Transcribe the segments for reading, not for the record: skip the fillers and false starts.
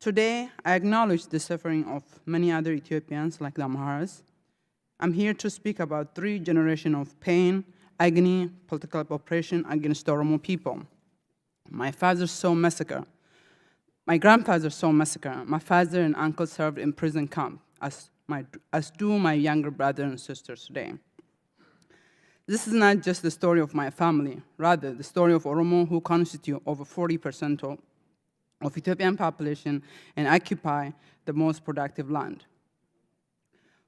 Today, I acknowledge the suffering of many other Ethiopians like the Amharas. I'm here to speak about 3 generations of pain, agony, political oppression against the Oromo people. My father saw massacre. My grandfather saw massacre. My father and uncle served in prison camp, as do my younger brother and sisters today. This is not just the story of my family, rather the story of Oromo, who constitute over 40% of Ethiopian population and occupy the most productive land.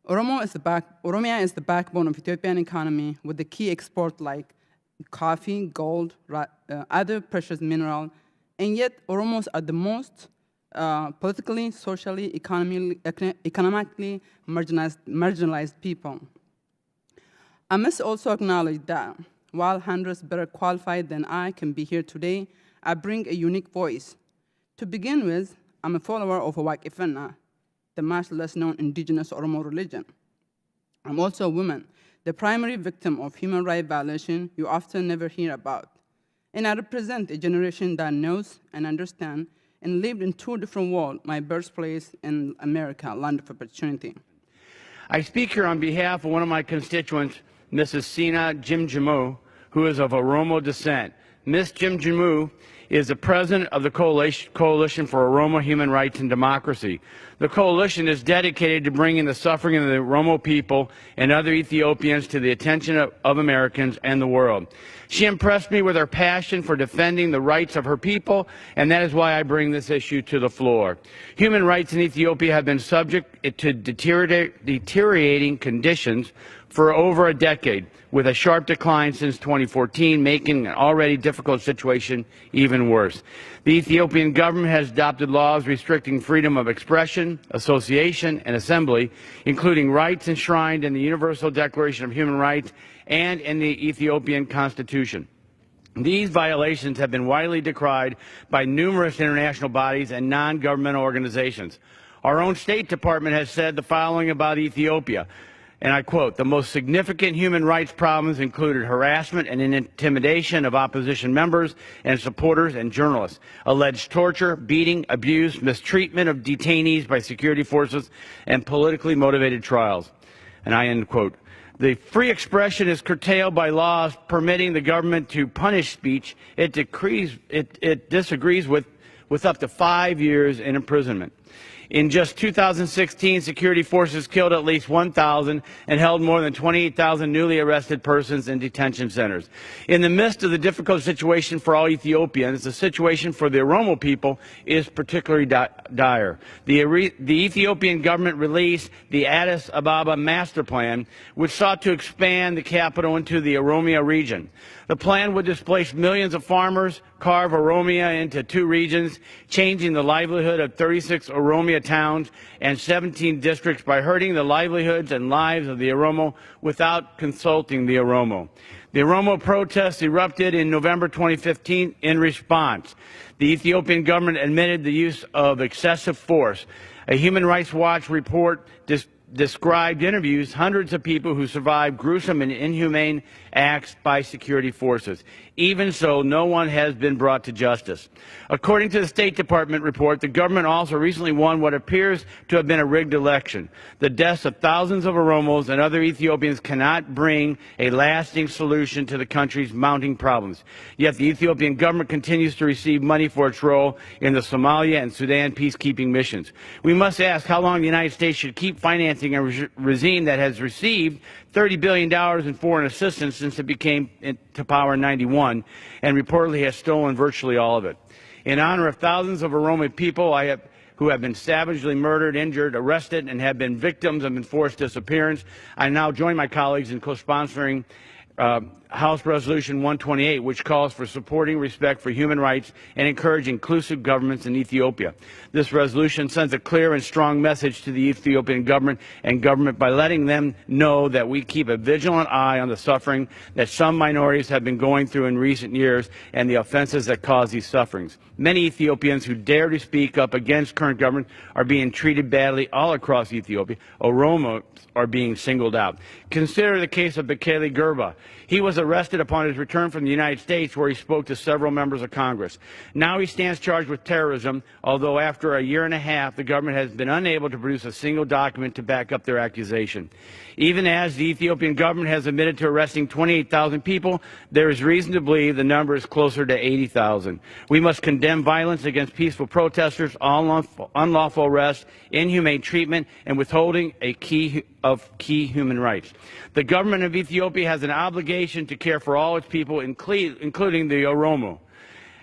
Oromia is the backbone of Ethiopian economy, with the key exports like coffee, gold, other precious minerals, and yet Oromos are the most politically, socially, economically marginalized people. I must also acknowledge that while hundreds better qualified than I can be here today, I bring a unique voice. To begin with, I'm a follower of Awak Ifena, the much less known indigenous Oromo religion. I'm also a woman, the primary victim of human rights violation you often never hear about. And I represent a generation that knows and understands and lived in 2 different worlds, my birthplace and America, land of opportunity. I speak here on behalf of one of my constituents, Mrs. Seena Jimjimo, who is of Oromo descent. Ms. Jimjimo is the president of the Coalition for Oromo Human Rights and Democracy. The coalition is dedicated to bringing the suffering of the Oromo people and other Ethiopians to the attention of Americans and the world. She impressed me with her passion for defending the rights of her people, and that is why I bring this issue to the floor. Human rights in Ethiopia have been subject to deteriorating conditions for over a decade, with a sharp decline since 2014, making an already difficult situation even worse. The Ethiopian government has adopted laws restricting freedom of expression, association, and assembly, including rights enshrined in the Universal Declaration of Human Rights and in the Ethiopian Constitution. These violations have been widely decried by numerous international bodies and non-governmental organizations. Our own State Department has said the following about Ethiopia, and I quote, "The most significant human rights problems included harassment and intimidation of opposition members and supporters and journalists, alleged torture, beating, abuse, mistreatment of detainees by security forces, and politically motivated trials." And I end quote. The free expression is curtailed by laws permitting the government to punish speech it disagrees with up to 5 years in imprisonment. In just 2016, security forces killed at least 1,000 and held more than 28,000 newly arrested persons in detention centers. In the midst of the difficult situation for all Ethiopians, the situation for the Oromo people is particularly dire. The Ethiopian government released the Addis Ababa Master Plan, which sought to expand the capital into the Oromia region. The plan would displace millions of farmers, carve Oromia into 2 regions, changing the livelihood of 36 Oromia towns and 17 districts by hurting the livelihoods and lives of the Oromo without consulting the Oromo. The Oromo protests erupted in November 2015 in response. The Ethiopian government admitted the use of excessive force. A Human Rights Watch report described interviews hundreds of people who survived gruesome and inhumane acts by security forces. Even so, no one has been brought to justice. According to the State Department report, the government also recently won what appears to have been a rigged election. The deaths of thousands of Oromos and other Ethiopians cannot bring a lasting solution to the country's mounting problems. Yet the Ethiopian government continues to receive money for its role in the Somalia and Sudan peacekeeping missions. We must ask how long the United States should keep financing a regime that has received $30 billion in foreign assistance since it became to power in '91 and reportedly has stolen virtually all of it. In honor of thousands of Oromo people who have been savagely murdered, injured, arrested, and have been victims of enforced disappearance, I now join my colleagues in co-sponsoring House Resolution 128, which calls for supporting respect for human rights and encourage inclusive governments in Ethiopia. This resolution sends a clear and strong message to the Ethiopian government by letting them know that we keep a vigilant eye on the suffering that some minorities have been going through in recent years and the offenses that cause these sufferings. Many Ethiopians who dare to speak up against current government are being treated badly all across Ethiopia. Oromos are being singled out. Consider the case of Bekele Gerba, He was arrested upon his return from the United States, where he spoke to several members of Congress. Now he stands charged with terrorism, although after a year and a half, the government has been unable to produce a single document to back up their accusation. Even as the Ethiopian government has admitted to arresting 28,000 people, there is reason to believe the number is closer to 80,000. We must condemn violence against peaceful protesters, unlawful arrest, inhumane treatment, and withholding of key human rights. The government of Ethiopia has an obligation to care for all its people, including the Oromo.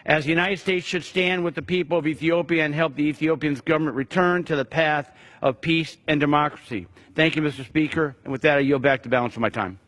As the United States should stand with the people of Ethiopia and help the Ethiopian government return to the path of peace and democracy. Thank you, Mr. Speaker. And with that, I yield back the balance of my time.